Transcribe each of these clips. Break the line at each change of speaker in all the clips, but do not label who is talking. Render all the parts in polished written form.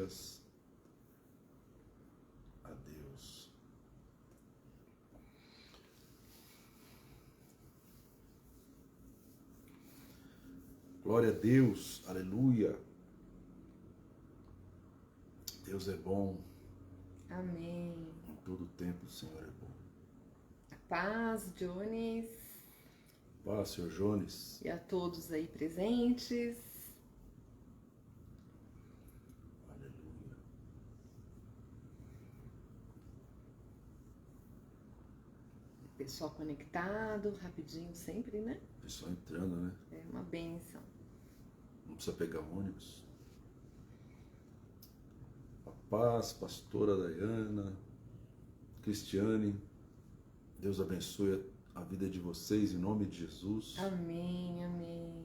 Glórias a Deus. Glória a Deus, aleluia. Deus é bom.
Amém.
Em todo tempo o Senhor é bom.
Paz, Jones.
Paz, Senhor Jones.
E a todos aí presentes.
Aleluia.
Pessoal conectado, rapidinho sempre, né?
Pessoal entrando, né?
É uma bênção.
Não precisa pegar ônibus. A paz, pastora Dayana, Cristiane, Deus abençoe a vida de vocês em nome de Jesus.
Amém, amém.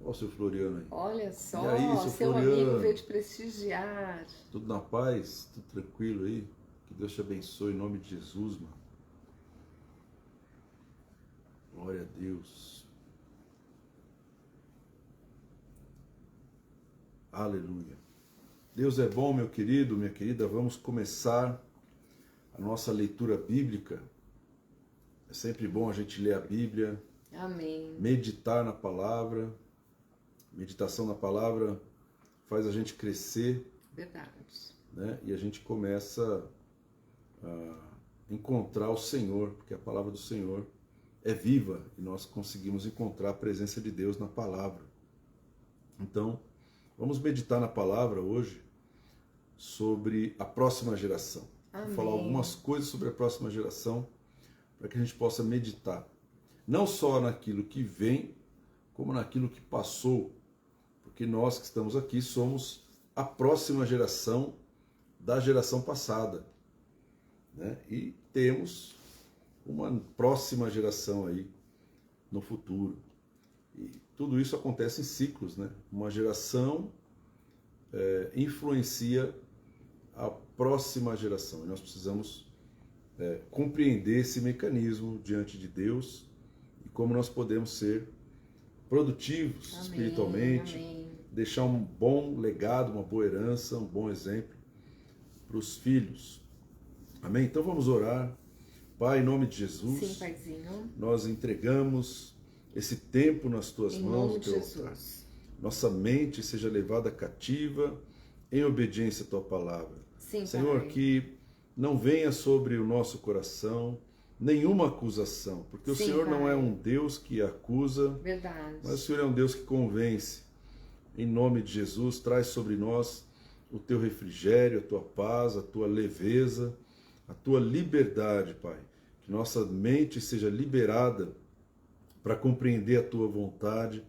Olha o seu Floriano aí.
Olha só,
E aí, seu
seu
Floriano?
amigo veio te prestigiar.
Tudo na paz? Tudo tranquilo aí? Que Deus te abençoe em nome de Jesus, mano. Glória a Deus. Aleluia. Deus é bom, meu querido, minha querida. Vamos começar a nossa leitura bíblica. É sempre bom a gente ler a Bíblia,
Amém.
meditar na palavra. Meditação na palavra faz a gente crescer,
Verdade.
né? E a gente começa a encontrar o Senhor, porque a palavra do Senhor é viva e nós conseguimos encontrar a presença de Deus na palavra. Então, vamos meditar na palavra hoje sobre a próxima geração.
Amém.
Vou falar algumas coisas sobre a próxima geração para que a gente possa meditar, não só naquilo que vem, como naquilo que passou, porque nós que estamos aqui somos a próxima geração da geração passada, né? E temos uma próxima geração aí no futuro. E tudo isso acontece em ciclos, né? Uma geração influencia a próxima geração. E nós precisamos compreender esse mecanismo diante de Deus e como nós podemos ser produtivos
Amém,
espiritualmente,
amém.
deixar um bom legado, uma boa herança, um bom exemplo para os filhos. Amém? Então vamos orar. Pai, em nome de Jesus,
Sim, Paizinho.
nós entregamos esse tempo nas tuas
Em
mãos,
nome
no
de
teu altar.
Jesus.
Nossa mente seja levada cativa em obediência à tua palavra.
Sim,
Senhor,
Pai.
que não venha sobre o nosso coração nenhuma acusação, porque o
Sim,
Senhor não
Pai.
é um Deus que acusa,
Verdade.
mas o Senhor é um Deus que convence. Em nome de Jesus, traz sobre nós o teu refrigério, a tua paz, a tua leveza, a tua liberdade, Pai. Que nossa mente seja liberada para compreender a tua vontade.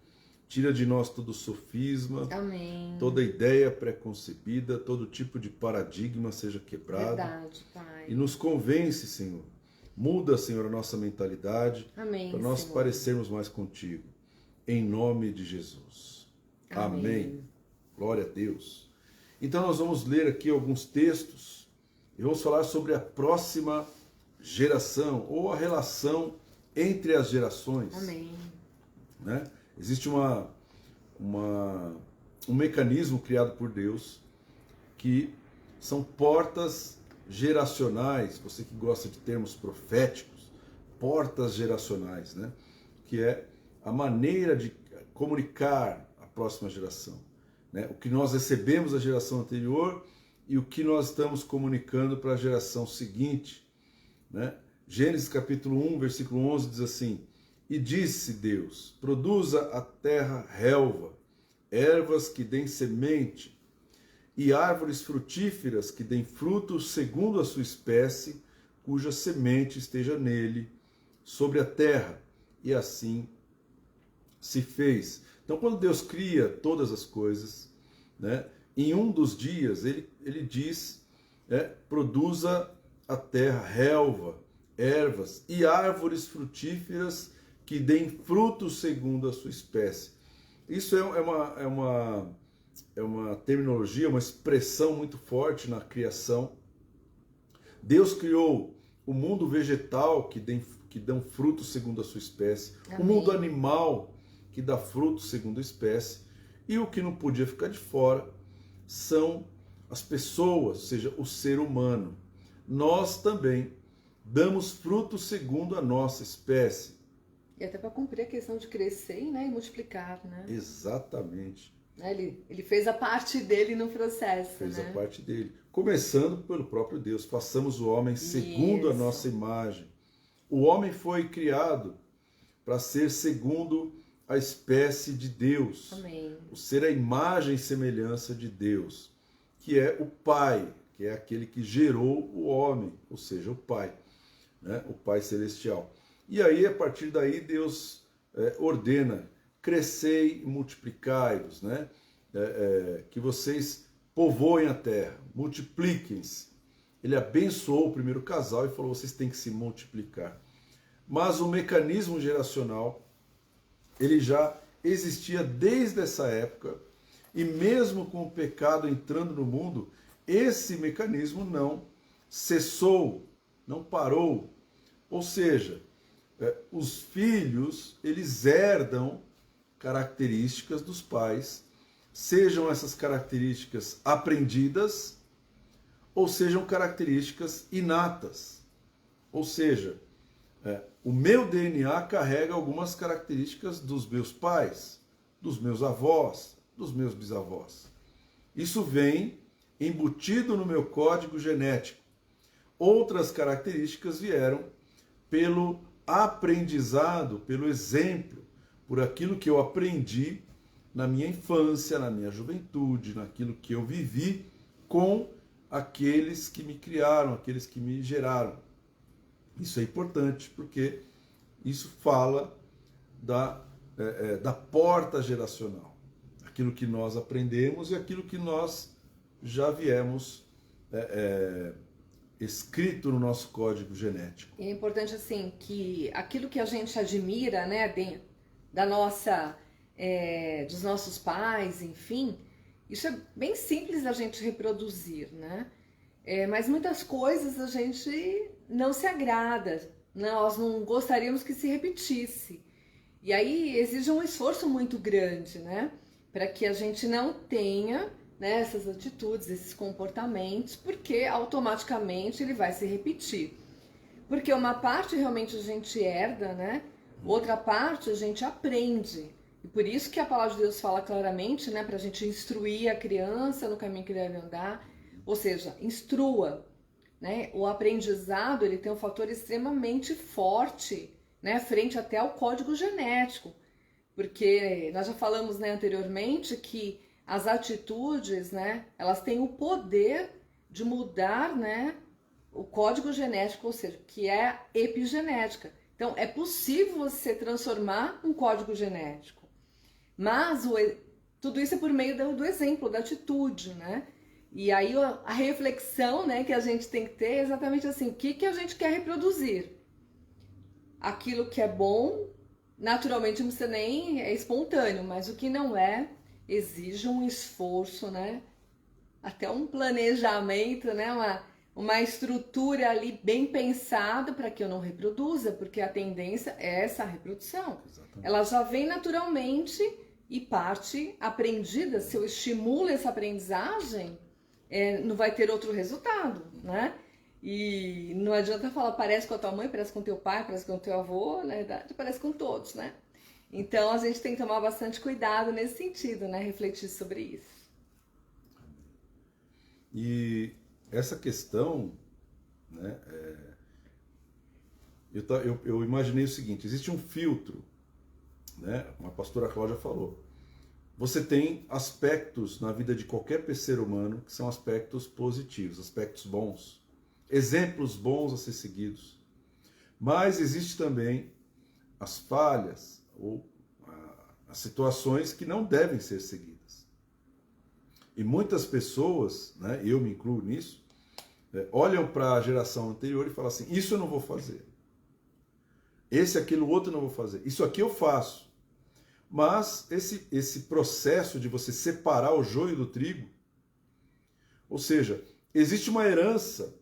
Tira de nós todo sofisma,
Amém.
toda ideia preconcebida, todo tipo de paradigma seja quebrado.
Verdade, Pai.
E nos convence, Senhor. Muda, Senhor, a nossa mentalidade
Amém,
para nós
Senhor.
parecermos mais contigo. Em nome de Jesus. Amém. Glória a Deus. Então nós vamos ler aqui alguns textos e vamos falar sobre a próxima geração ou a relação entre as gerações.
Amém.
Né? Existe um mecanismo criado por Deus que são portas geracionais, você que gosta de termos proféticos, portas geracionais, né? Que é a maneira de comunicar a próxima geração, né? O que nós recebemos da geração anterior e o que nós estamos comunicando para a geração seguinte, né? Gênesis capítulo 1, versículo 11 diz assim: E disse Deus, produza a terra relva, ervas que deem semente, e árvores frutíferas que deem frutos segundo a sua espécie, cuja semente esteja nele, sobre a terra. E assim se fez. Então, quando Deus cria todas as coisas, né, em um dos dias, ele diz, produza a terra relva, ervas e árvores frutíferas que deem frutos segundo a sua espécie. Isso é uma terminologia, uma expressão muito forte na criação. Deus criou o mundo vegetal que dão frutos segundo a sua espécie,
Amém.
o mundo animal que dá frutos segundo a espécie, e o que não podia ficar de fora são as pessoas, ou seja, o ser humano. Nós também damos fruto segundo a nossa espécie.
E até para cumprir a questão de crescer, né, e multiplicar, né?
Exatamente.
Ele fez a parte dele no processo,
Fez
né?
a parte dele. Começando pelo próprio Deus. Façamos o homem segundo a
Isso.
nossa imagem. O homem foi criado para ser segundo a espécie de Deus.
Amém.
O ser a imagem e semelhança de Deus, que é o Pai, que é aquele que gerou o homem, ou seja, o Pai, né? O Pai Celestial. E aí, a partir daí, Deus ordena, crescei e multiplicai-vos, né? Que vocês povoem a terra, multipliquem-se. Ele abençoou o primeiro casal e falou, vocês têm que se multiplicar. Mas o mecanismo geracional, ele já existia desde essa época, e mesmo com o pecado entrando no mundo, esse mecanismo não cessou, não parou. Ou seja, os filhos, eles herdam características dos pais, sejam essas características aprendidas ou sejam características inatas. Ou seja, o meu DNA carrega algumas características dos meus pais, dos meus avós, dos meus bisavós. Isso vem embutido no meu código genético. Outras características vieram pelo aprendizado, pelo exemplo, por aquilo que eu aprendi na minha infância, na minha juventude, naquilo que eu vivi com aqueles que me criaram, aqueles que me geraram. Isso é importante porque isso fala da porta geracional, aquilo que nós aprendemos e aquilo que nós já viemos escrito no nosso código genético.
E é importante assim que aquilo que a gente admira, né, da nossa, dos nossos pais, enfim, isso é bem simples da gente reproduzir, né? Mas muitas coisas a gente não se agrada, nós não gostaríamos que se repetisse. E aí exige um esforço muito grande, né? Para que a gente não tenha, né, essas atitudes, esses comportamentos, porque automaticamente ele vai se repetir. Porque uma parte realmente a gente herda, né? Outra parte a gente aprende. E por isso que a palavra de Deus fala claramente, né, para a gente instruir a criança no caminho que deve andar. Ou seja, instrua, né? O aprendizado, ele tem um fator extremamente forte, né, frente até ao código genético. Porque nós já falamos, né, anteriormente que as atitudes, né, elas têm o poder de mudar, né, o código genético, ou seja, que é a epigenética. Então, é possível você transformar um código genético. Mas tudo isso é por meio do exemplo, da atitude, né? E aí a reflexão, né, que a gente tem que ter é exatamente assim, o que a gente quer reproduzir? Aquilo que é bom, naturalmente não precisa nem, é espontâneo, mas o que não é, exige um esforço, né? Até um planejamento, né? Uma estrutura ali bem pensada para que eu não reproduza, porque a tendência é essa reprodução.
Exatamente.
Ela já vem naturalmente e parte aprendida. Se eu estimulo essa aprendizagem, não vai ter outro resultado, né? E não adianta falar, parece com a tua mãe, parece com o teu pai, parece com o teu avô, na verdade, parece com todos, né? Então a gente tem que tomar bastante cuidado nesse sentido, né? Refletir sobre isso.
E essa questão, né, eu imaginei o seguinte, existe um filtro, né, como a pastora Cláudia falou, você tem aspectos na vida de qualquer ser humano que são aspectos positivos, aspectos bons, exemplos bons a ser seguidos, mas existe também as falhas ou as situações que não devem ser seguidas. E muitas pessoas, né, eu me incluo nisso, olham para a geração anterior e falam assim, isso eu não vou fazer. Aquilo, outro eu não vou fazer. Isso aqui eu faço. Mas esse processo de você separar o joio do trigo, ou seja, existe uma herança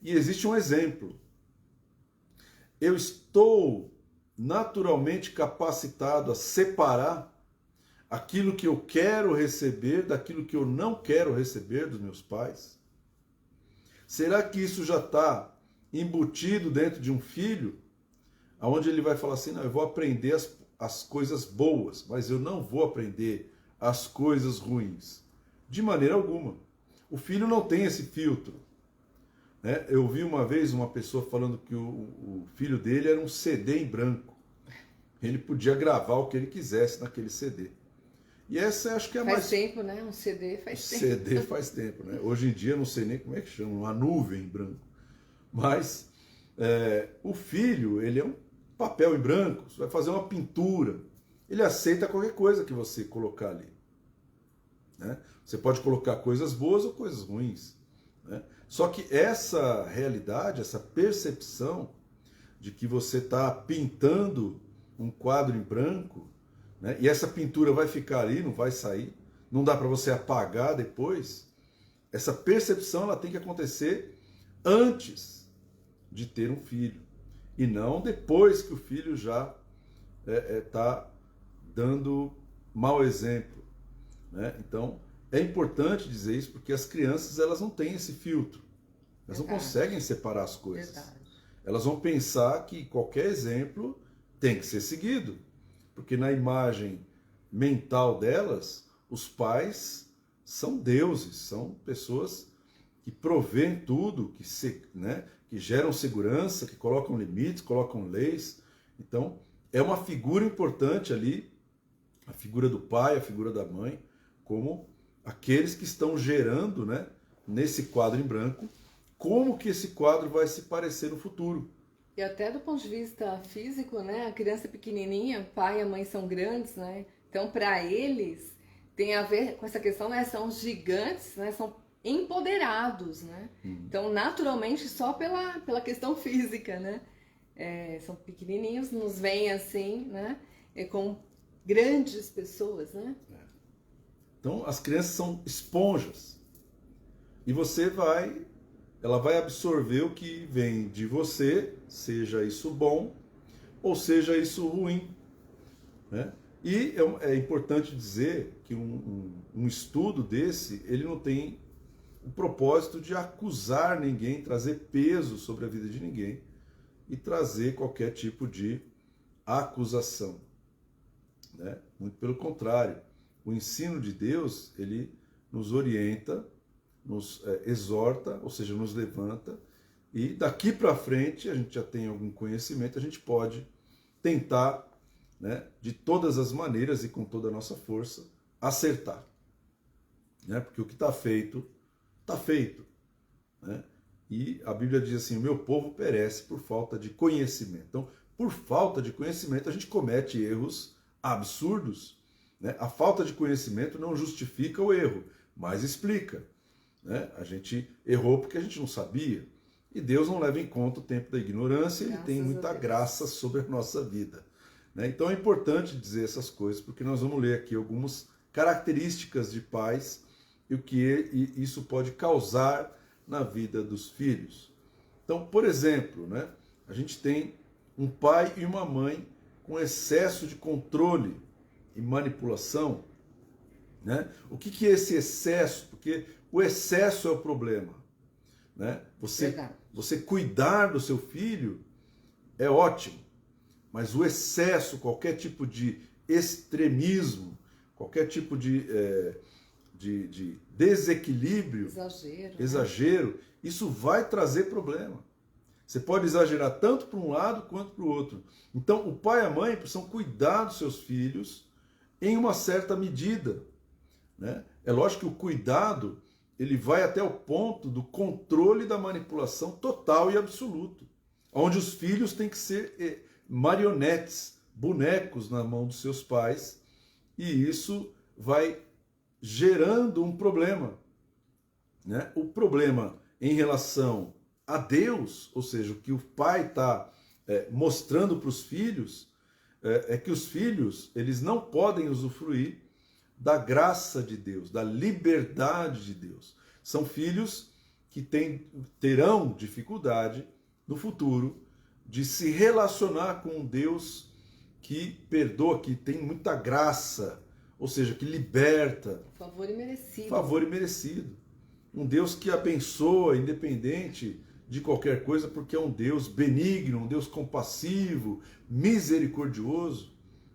e existe um exemplo. Eu estou naturalmente capacitado a separar aquilo que eu quero receber daquilo que eu não quero receber dos meus pais? Será que isso já está embutido dentro de um filho, onde ele vai falar assim, não, eu vou aprender as coisas boas, mas eu não vou aprender as coisas ruins? De maneira alguma. O filho não tem esse filtro. Né? Eu vi uma vez uma pessoa falando que o filho dele era um CD em branco. Ele podia gravar o que ele quisesse naquele CD. E essa acho que é a mais...
Faz tempo, né? Um CD faz tempo.
CD faz tempo, né? Hoje em dia não sei nem como é que chama, uma nuvem em branco. Mas o filho, ele é um papel em branco, você vai fazer uma pintura. Ele aceita qualquer coisa que você colocar ali. Né? Você pode colocar coisas boas ou coisas ruins. Né? Só que essa realidade, essa percepção de que você está pintando um quadro em branco, né? E essa pintura vai ficar ali, não vai sair, não dá para você apagar depois. Essa percepção ela tem que acontecer antes de ter um filho e não depois que o filho já está dando mau exemplo. Né? Então é importante dizer isso porque as crianças elas não têm esse filtro, elas não conseguem separar as coisas. Elas vão pensar que qualquer exemplo tem que ser seguido, porque na imagem mental delas, os pais são deuses, são pessoas que provêem tudo, que geram segurança, que colocam limites, colocam leis. Então, é uma figura importante ali, a figura do pai, a figura da mãe, como aqueles que estão gerando, né, nesse quadro em branco, como que esse quadro vai se parecer no futuro.
E até do ponto de vista físico, né? A criança é pequenininha, o pai e a mãe são grandes, né? Então, para eles, tem a ver com essa questão, né? São gigantes, né? São empoderados, né? Então, naturalmente, só pela questão física, né? São pequenininhos, nos veem assim, né? Com grandes pessoas, né?
Então, as crianças são esponjas. E ela vai absorver o que vem de você, seja isso bom ou seja isso ruim. Né? E é importante dizer que um estudo desse, ele não tem o propósito de acusar ninguém, trazer peso sobre a vida de ninguém e trazer qualquer tipo de acusação. Né? Muito pelo contrário, o ensino de Deus, ele nos orienta, nos exorta, ou seja, nos levanta, e daqui para frente, a gente já tem algum conhecimento, a gente pode tentar, né, de todas as maneiras e com toda a nossa força, acertar. Né? Porque o que está feito, está feito. Né? E a Bíblia diz assim, o meu povo perece por falta de conhecimento. Então, por falta de conhecimento, a gente comete erros absurdos. Né? A falta de conhecimento não justifica o erro, mas explica. Né? A gente errou porque a gente não sabia. E Deus não leva em conta o tempo da ignorância, Ele tem muita graça sobre a nossa vida. Né? Então é importante dizer essas coisas, porque nós vamos ler aqui algumas características de pais e o que isso pode causar na vida dos filhos. Então, por exemplo, né, a gente tem um pai e uma mãe com excesso de controle e manipulação. Né? O que é esse excesso? Porque o excesso é o problema. Né? Você cuidar do seu filho é ótimo, mas o excesso, qualquer tipo de extremismo, qualquer tipo de desequilíbrio, exagero, né? Isso vai trazer problema. Você pode exagerar tanto para um lado quanto para o outro. Então, o pai e a mãe precisam cuidar dos seus filhos em uma certa medida. Né? É lógico que o cuidado ele vai até o ponto do controle da manipulação total e absoluto, onde os filhos têm que ser marionetes, bonecos na mão dos seus pais, e isso vai gerando um problema. Né? O problema em relação a Deus, ou seja, o que o pai está mostrando para os filhos, é que os filhos eles não podem usufruir da graça de Deus, da liberdade de Deus. São filhos que terão dificuldade no futuro de se relacionar com um Deus que perdoa, que tem muita graça, ou seja, que liberta.
Favor imerecido.
Favor imerecido. Um Deus que abençoa, independente de qualquer coisa, porque é um Deus benigno, um Deus compassivo, misericordioso,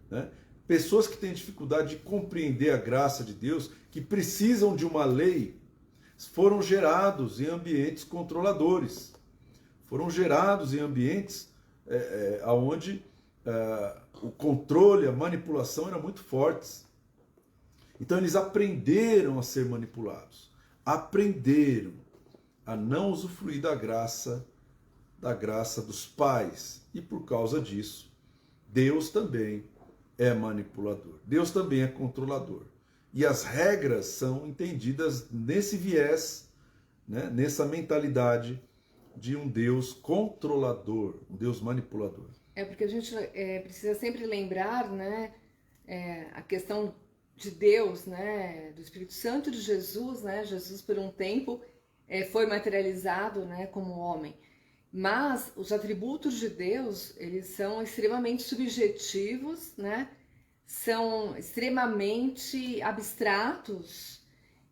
né? Pessoas que têm dificuldade de compreender a graça de Deus, que precisam de uma lei, foram gerados em ambientes controladores, foram gerados em ambientes onde o controle, a manipulação eram muito fortes. Então eles aprenderam a ser manipulados, aprenderam a não usufruir da graça dos pais. E por causa disso, Deus também é manipulador, Deus também é controlador. E as regras são entendidas nesse viés, né, nessa mentalidade de um Deus controlador, um Deus manipulador.
Porque a gente precisa sempre lembrar, né, a questão de Deus, né, do Espírito Santo de Jesus, né? Jesus por um tempo foi materializado, né, como homem. Mas os atributos de Deus, eles são extremamente subjetivos, né? São extremamente abstratos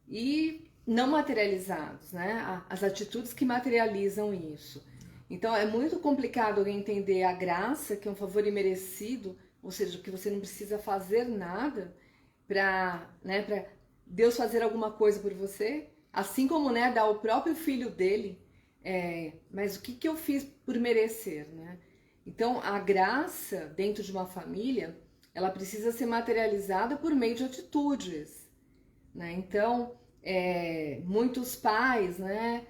e não materializados, né? As atitudes que materializam isso. Então é muito complicado alguém entender a graça, que é um favor imerecido, ou seja, que você não precisa fazer nada para, né, para Deus fazer alguma coisa por você, assim como, né, dar o próprio filho dele. Mas o que eu fiz por merecer, né? Então a graça dentro de uma família, ela precisa ser materializada por meio de atitudes, né? Então muitos pais, né,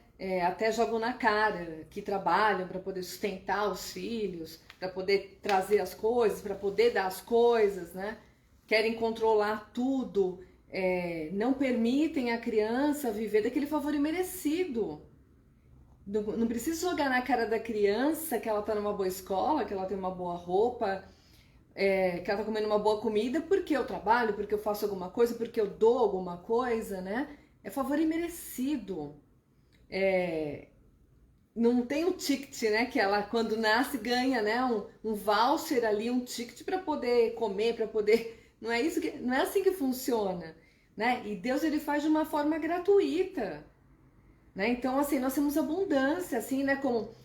até jogam na cara que trabalham para poder sustentar os filhos, para poder trazer as coisas, para poder dar as coisas, né? Querem controlar tudo, não permitem a criança viver daquele favor imerecido. Não precisa jogar na cara da criança que ela está numa boa escola, que ela tem uma boa roupa, que ela está comendo uma boa comida, porque eu trabalho, porque eu faço alguma coisa, porque eu dou alguma coisa, né? É favor imerecido. Não tem um ticket, né? Que ela, quando nasce, ganha, né, um voucher ali, um ticket para poder comer, para poder... Não é assim que funciona, né? E Deus, ele faz de uma forma gratuita, né? Então, assim, nós temos abundância, assim, né? Como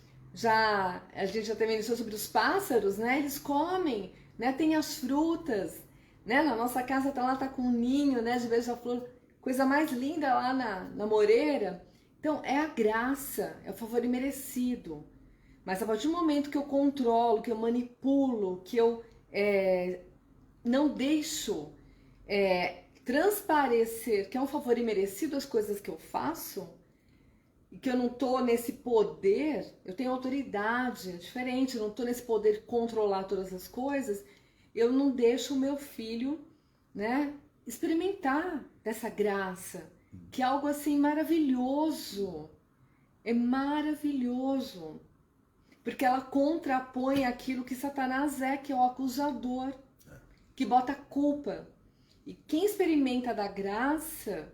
a gente já também mencionou sobre os pássaros, né? Eles comem, né? Tem as frutas, né? Na nossa casa tá com um ninho, né? De beija-flor, coisa mais linda lá na moreira. Então, é a graça, é o favor imerecido. Mas a partir do momento que eu controlo, que eu manipulo, que eu não deixo transparecer que é um favor imerecido as coisas que eu faço, e que eu não tô nesse poder, eu tenho autoridade, é diferente, eu não tô nesse poder de controlar todas as coisas, eu não deixo o meu filho, né, experimentar dessa graça, que é algo assim maravilhoso, é maravilhoso, porque ela contrapõe aquilo que Satanás que é o acusador, que bota culpa. E quem experimenta da graça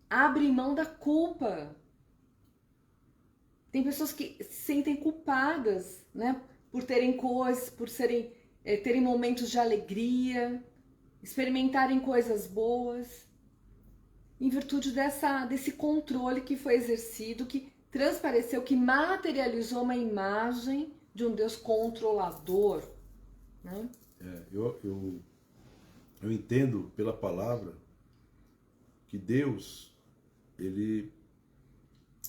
abre mão da culpa. Tem pessoas que se sentem culpadas, né, por terem coisas, por terem momentos de alegria, experimentarem coisas boas, em virtude desse controle que foi exercido, que transpareceu, que materializou uma imagem de um Deus controlador, né?
Eu entendo pela palavra que Deus, ele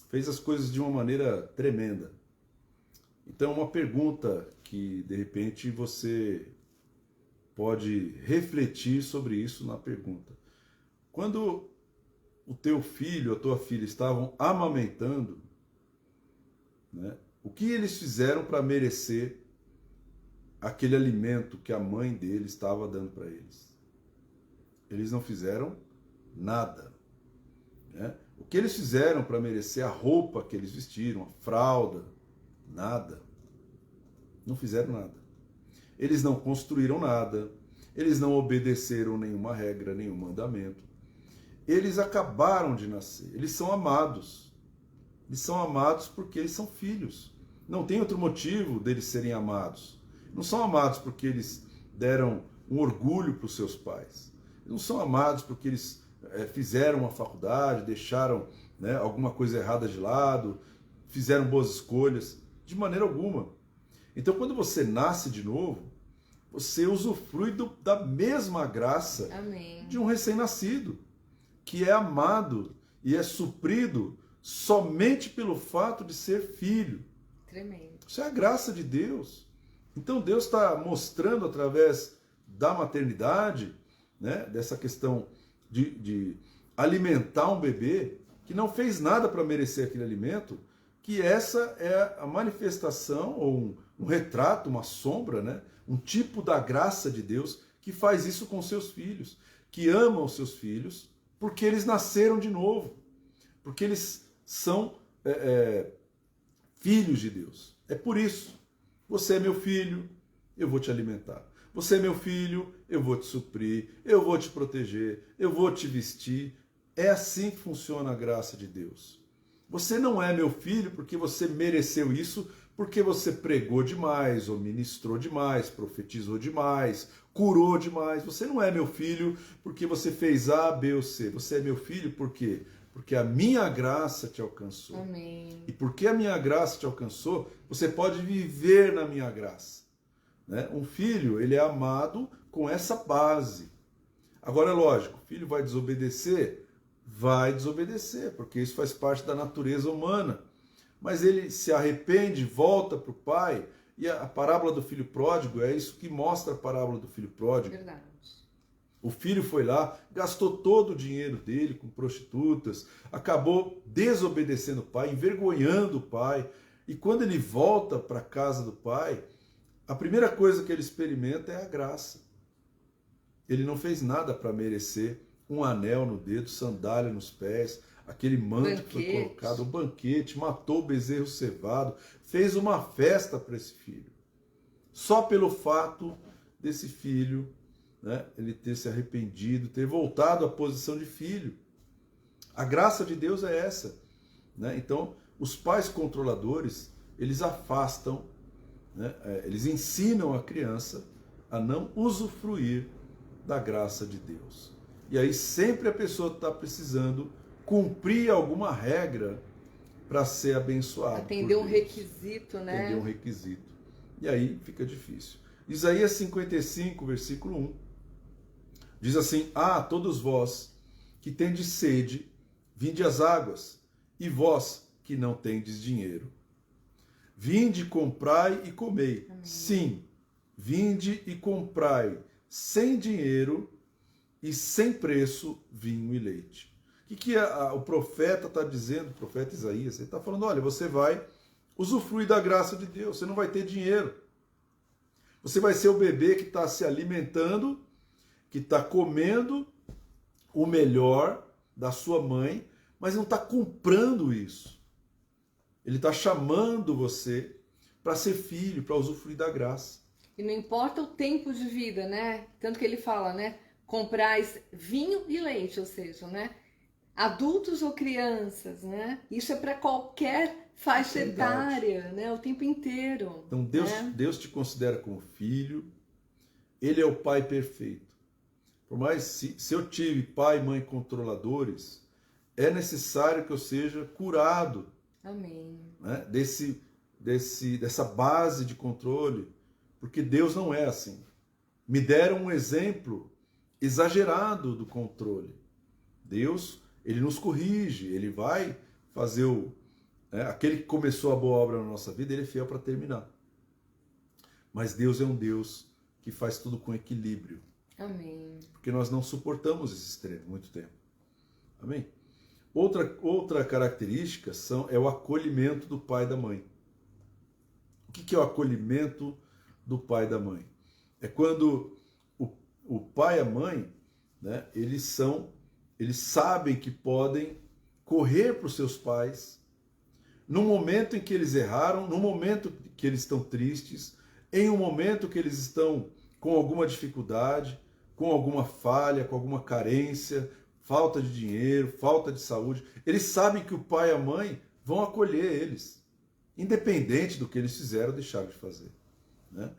fez as coisas de uma maneira tremenda. Então, uma pergunta que, de repente, você pode refletir sobre isso na pergunta. Quando o teu filho, a tua filha estavam amamentando, né, o que eles fizeram para merecer aquele alimento que a mãe deles estava dando para eles? Eles não fizeram nada, né? O que eles fizeram para merecer a roupa que eles vestiram, a fralda? Nada. Não fizeram nada. Eles não construíram nada, eles não obedeceram nenhuma regra, nenhum mandamento. Eles acabaram de nascer, eles são amados. Eles são amados porque eles são filhos. Não tem outro motivo deles serem amados. Não são amados porque eles deram um orgulho para os seus pais. Eles não são amados porque eles fizeram uma faculdade, deixaram, né, alguma coisa errada de lado, fizeram boas escolhas, de maneira alguma. Então, quando você nasce de novo, você usufrui da mesma graça
Amém.
de um recém-nascido, que é amado e é suprido somente pelo fato de ser filho.
Tremendo.
Isso é a graça de Deus. Então Deus está mostrando através da maternidade, né, dessa questão de alimentar um bebê, que não fez nada para merecer aquele alimento, que essa é a manifestação, ou um retrato, uma sombra, né, um tipo da graça de Deus, que faz isso com seus filhos, que ama os seus filhos, porque eles nasceram de novo, porque eles são filhos de Deus. É por isso. Você é meu filho, eu vou te alimentar. Você é meu filho, eu vou te suprir, eu vou te proteger, eu vou te vestir. É assim que funciona a graça de Deus. Você não é meu filho porque você mereceu isso, porque você pregou demais, ou ministrou demais, profetizou demais, curou demais. Você não é meu filho porque você fez A, B ou C. Você é meu filho por quê? Porque a minha graça te alcançou.
Amém.
E porque a minha graça te alcançou, você pode viver na minha graça. Né? Um filho, ele é amado com essa base. Agora, é lógico, o filho vai desobedecer? Vai desobedecer, porque isso faz parte da natureza humana. Mas ele se arrepende, volta para o pai, e a parábola do filho pródigo é isso que mostra a parábola do filho pródigo.
Verdade.
O filho foi lá, gastou todo o dinheiro dele com prostitutas, acabou desobedecendo o pai, envergonhando o pai. E quando ele volta para a casa do pai, a primeira coisa que ele experimenta é a graça. Ele não fez nada para merecer um anel no dedo, sandália nos pés, aquele manto que foi colocado, o banquete, matou o bezerro cevado, fez uma festa para esse filho. Só pelo fato desse filho, né, ele ter se arrependido, ter voltado à posição de filho. A graça de Deus é essa. Né? Então, os pais controladores, eles afastam, né, eles ensinam a criança a não usufruir da graça de Deus. E aí sempre a pessoa está precisando cumprir alguma regra para ser abençoado.
Atender um requisito, né?
Atender um requisito. E aí fica difícil. Isaías 55, versículo 1. Diz assim: Ah, todos vós que tendes sede, vinde às águas, e vós que não tendes dinheiro. Vinde, comprai e comei. Amém. Sim, vinde e comprai sem dinheiro e sem preço vinho e leite. O que o profeta está dizendo, o profeta Isaías? Ele está falando, olha, você vai usufruir da graça de Deus, você não vai ter dinheiro. Você vai ser o bebê que está se alimentando, que está comendo o melhor da sua mãe, mas não está comprando isso. Ele está chamando você para ser filho, para usufruir da graça.
E não importa o tempo de vida, né? Tanto que ele fala, né? Comprais vinho e leite, ou seja, né? Adultos ou crianças, né? Isso é para qualquer faixa etária, né? O tempo inteiro.
Então Deus te considera como filho, Ele é o Pai perfeito. Por mais se eu tive pai e mãe controladores, é necessário que eu seja curado.
Amém.
Né? Dessa base de controle, porque Deus não é assim. Me deram um exemplo exagerado do controle. Deus, Ele nos corrige, Ele vai fazer aquele que começou a boa obra na nossa vida, Ele é fiel para terminar. Mas Deus é um Deus que faz tudo com equilíbrio.
Amém.
Porque nós não suportamos esse extremo muito tempo. Amém? Outra característica é o acolhimento do pai e da mãe. O que é o acolhimento do pai e da mãe? É quando o pai e a mãe, né, eles sabem que podem correr para os seus pais no momento em que eles erraram, no momento que eles estão tristes, em um momento que eles estão com alguma dificuldade, com alguma falha, com alguma carência, falta de dinheiro, falta de saúde. Eles sabem que o pai e a mãe vão acolher eles, independente do que eles fizeram ou deixaram de fazer. Né?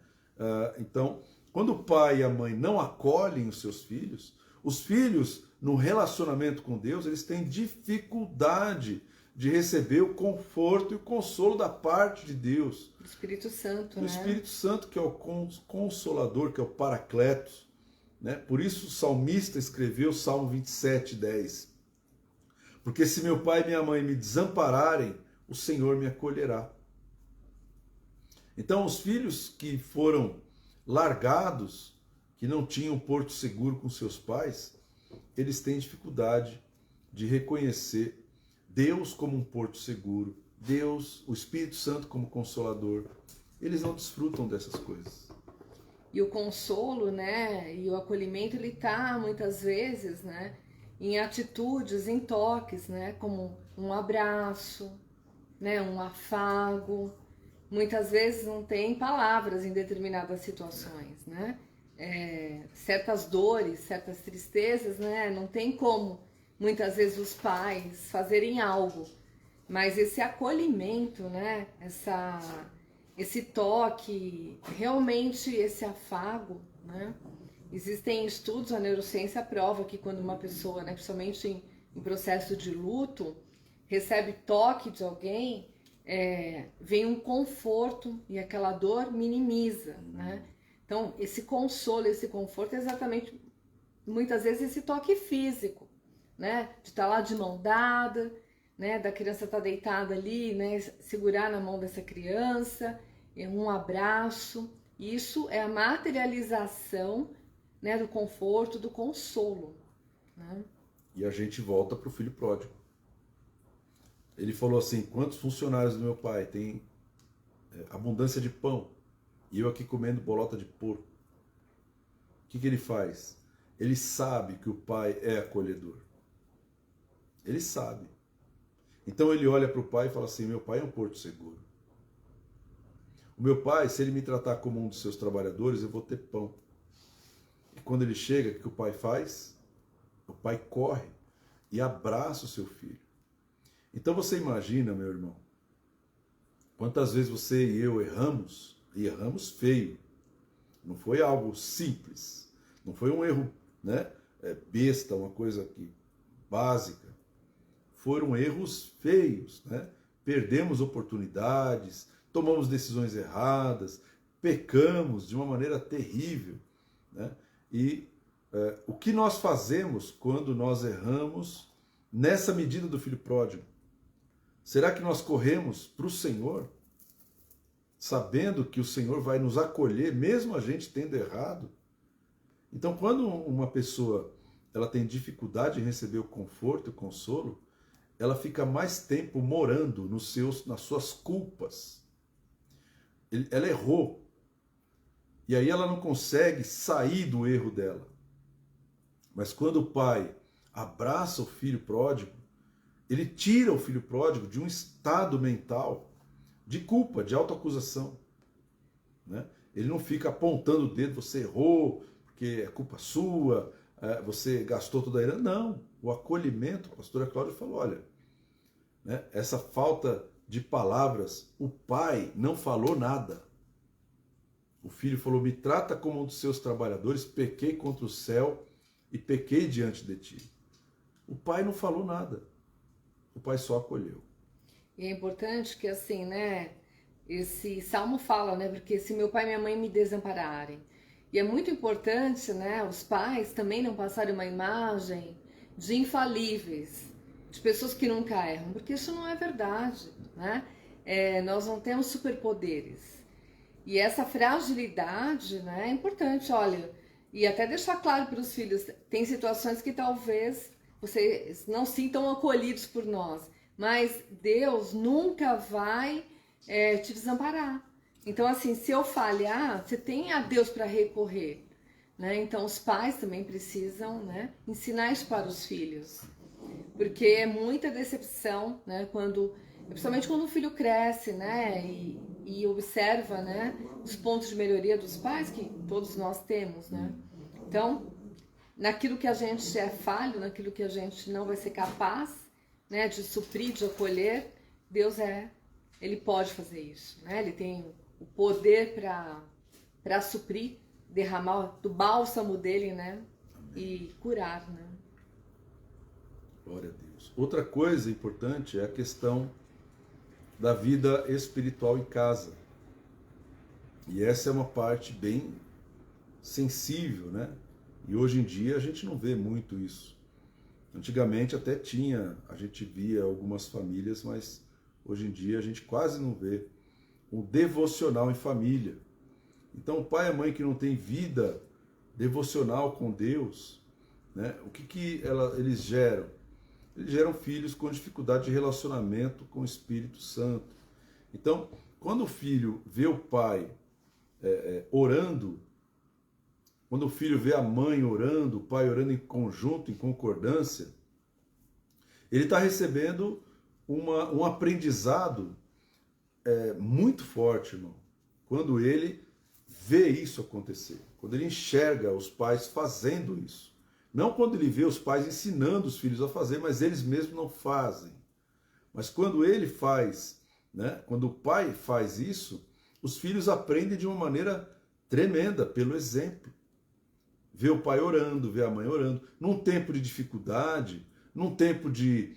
Então, Quando o pai e a mãe não acolhem os filhos no relacionamento com Deus, eles têm dificuldade de receber o conforto e o consolo da parte de Deus.
O Espírito Santo,
O Espírito Santo, que é o Consolador, que é o Paracletos, né? Por isso o salmista escreveu o Salmo 27:10. Porque se meu pai e minha mãe me desampararem, o Senhor me acolherá. Então os filhos que foram largados, que não tinham porto seguro com seus pais, eles têm dificuldade de reconhecer Deus como um porto seguro, Deus, o Espírito Santo como consolador. Eles não desfrutam dessas coisas.
E o consolo, né, e o acolhimento, ele tá muitas vezes, né, em atitudes, em toques, né, como um abraço, né, um afago. Muitas vezes não tem palavras em determinadas situações, né? Certas dores, certas tristezas, né, não tem como muitas vezes os pais fazerem algo, mas esse acolhimento, né, esse toque, realmente esse afago, né? Existem estudos, a neurociência prova que quando uma pessoa, né, principalmente em processo de luto, recebe toque de alguém, vem um conforto e aquela dor minimiza, né? Então, esse consolo, esse conforto é exatamente, muitas vezes, esse toque físico, né? De estar lá de mão dada, né? Da criança estar deitada ali, né? Segurar na mão dessa criança, um abraço. Isso é a materialização, né? Do conforto, do consolo, né?
E a gente volta para o filho pródigo. Ele falou assim: quantos funcionários do meu pai têm abundância de pão e eu aqui comendo bolota de porco? O que ele faz? Ele sabe que o pai é acolhedor. Ele sabe. Então ele olha para o pai e fala assim: meu pai é um porto seguro. O meu pai, se ele me tratar como um dos seus trabalhadores, eu vou ter pão. E quando ele chega, o que o pai faz? O pai corre e abraça o seu filho. Então você imagina, meu irmão, quantas vezes você e eu erramos, e erramos feio. Não foi algo simples, não foi um erro, né, besta, uma coisa básica. Foram erros feios, né? Perdemos oportunidades, tomamos decisões erradas, pecamos de uma maneira terrível, né? E o que nós fazemos quando nós erramos nessa medida do filho pródigo? Será que nós corremos para o Senhor, sabendo que o Senhor vai nos acolher, mesmo a gente tendo errado? Então, quando uma pessoa ela tem dificuldade em receber o conforto e o consolo, ela fica mais tempo morando nas suas culpas. Ela errou. E aí ela não consegue sair do erro dela. Mas quando o pai abraça o filho pródigo, ele tira o filho pródigo de um estado mental de culpa, de autoacusação, né? Ele não fica apontando o dedo: você errou, porque é culpa sua, você gastou toda a herança. Não, o acolhimento, a pastora Cláudia falou: olha, né, essa falta de palavras, o pai não falou nada. O filho falou: me trata como um dos seus trabalhadores, pequei contra o céu e pequei diante de ti. O pai não falou nada. O pai só acolheu.
E é importante que, assim, né, esse salmo fala, né, porque se meu pai e minha mãe me desampararem. E é muito importante, né, os pais também não passarem uma imagem de infalíveis, de pessoas que nunca erram, porque isso não é verdade, né? Nós não temos superpoderes. E essa fragilidade, né, é importante, olha, e até deixar claro para os filhos, tem situações que talvez vocês não sintam acolhidos por nós, mas Deus nunca vai te desamparar. Então, assim, se eu falhar, você tem a Deus para recorrer, né? Então, os pais também precisam, né, ensinar isso para os filhos, porque é muita decepção, né, principalmente quando o filho cresce, né, e observa, né, os pontos de melhoria dos pais, que todos nós temos, né? Então, naquilo que a gente é falho, naquilo que a gente não vai ser capaz, né, de suprir, de acolher, Deus ele pode fazer isso, né? Ele tem o poder para suprir, derramar do bálsamo dele, né? E curar, né?
Glória a Deus. Outra coisa importante é a questão da vida espiritual em casa. E essa é uma parte bem sensível, né? E hoje em dia a gente não vê muito isso. Antigamente até tinha, a gente via algumas famílias, mas hoje em dia a gente quase não vê o devocional em família. Então o pai e a mãe que não tem vida devocional com Deus, né? O que eles geram? Eles geram filhos com dificuldade de relacionamento com o Espírito Santo. Então, quando o filho vê o pai orando, quando o filho vê a mãe orando, o pai orando em conjunto, em concordância, ele está recebendo um aprendizado muito forte, irmão. Quando ele vê isso acontecer, quando ele enxerga os pais fazendo isso. Não quando ele vê os pais ensinando os filhos a fazer, mas eles mesmos não fazem. Mas quando ele faz, né, quando o pai faz isso, os filhos aprendem de uma maneira tremenda, pelo exemplo. Vê o pai orando, vê a mãe orando. Num tempo de dificuldade, num tempo de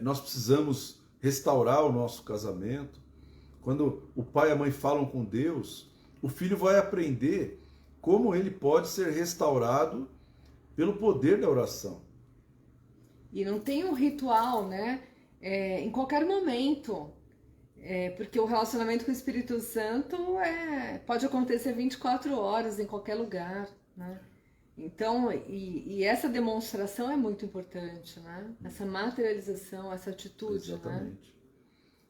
nós precisamos restaurar o nosso casamento. Quando o pai e a mãe falam com Deus, o filho vai aprender como ele pode ser restaurado pelo poder da oração.
E não tem um ritual, né? Em qualquer momento. Porque o relacionamento com o Espírito Santo pode acontecer 24 horas em qualquer lugar, né? Então, e essa demonstração é muito importante, né? Essa materialização, essa atitude,
exatamente.
Né?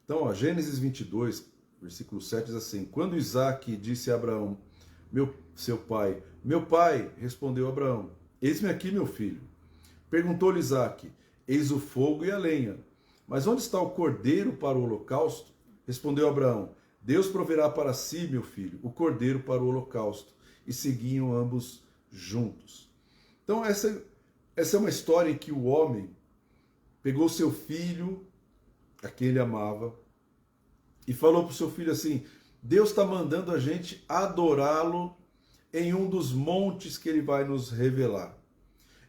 Então, ó, Gênesis 22, versículo 7 diz assim: quando Isaac disse a Abraão, seu pai, meu pai, respondeu Abraão, eis-me aqui, meu filho. Perguntou-lhe Isaac, eis o fogo e a lenha, mas onde está o cordeiro para o holocausto? Respondeu Abraão, Deus proverá para si, meu filho, o cordeiro para o holocausto. E seguiam ambos juntos. Então essa é uma história em que o homem pegou seu filho, a quem ele amava, e falou para o seu filho assim, Deus está mandando a gente adorá-lo em um dos montes que ele vai nos revelar.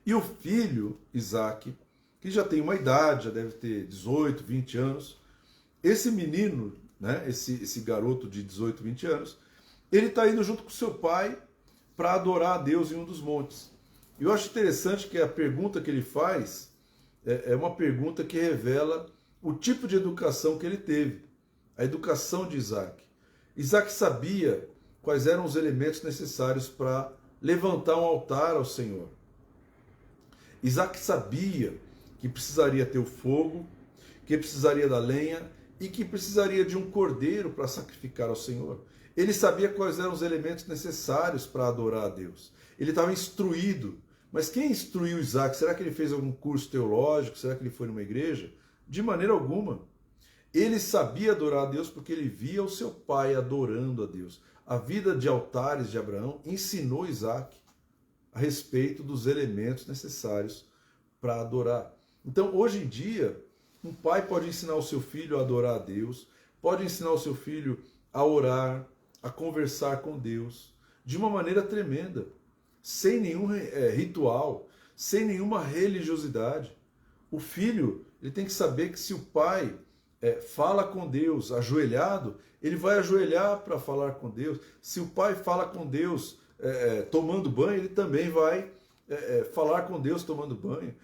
E o filho, Isaac, que já tem uma idade, já deve ter 18, 20 anos, esse menino, né, esse garoto de 18, 20 anos, ele está indo junto com seu pai para adorar a Deus em um dos montes. E eu acho interessante que a pergunta que ele faz é uma pergunta que revela o tipo de educação que ele teve, a educação de Isaac. Isaac sabia quais eram os elementos necessários para levantar um altar ao Senhor. Isaac sabia que precisaria ter o fogo, que precisaria da lenha e que precisaria de um cordeiro para sacrificar ao Senhor. Ele sabia quais eram os elementos necessários para adorar a Deus. Ele estava instruído. Mas quem instruiu Isaac? Será que ele fez algum curso teológico? Será que ele foi numa igreja? De maneira alguma. Ele sabia adorar a Deus porque ele via o seu pai adorando a Deus. A vida de altares de Abraão ensinou Isaac a respeito dos elementos necessários para adorar. Então, hoje em dia, um pai pode ensinar o seu filho a adorar a Deus, pode ensinar o seu filho a orar, a conversar com Deus, de uma maneira tremenda, sem nenhum ritual, sem nenhuma religiosidade. O filho, ele tem que saber que se o pai fala com Deus ajoelhado, ele vai ajoelhar para falar com Deus. Se o pai fala com Deus tomando banho, ele também vai falar com Deus tomando banho.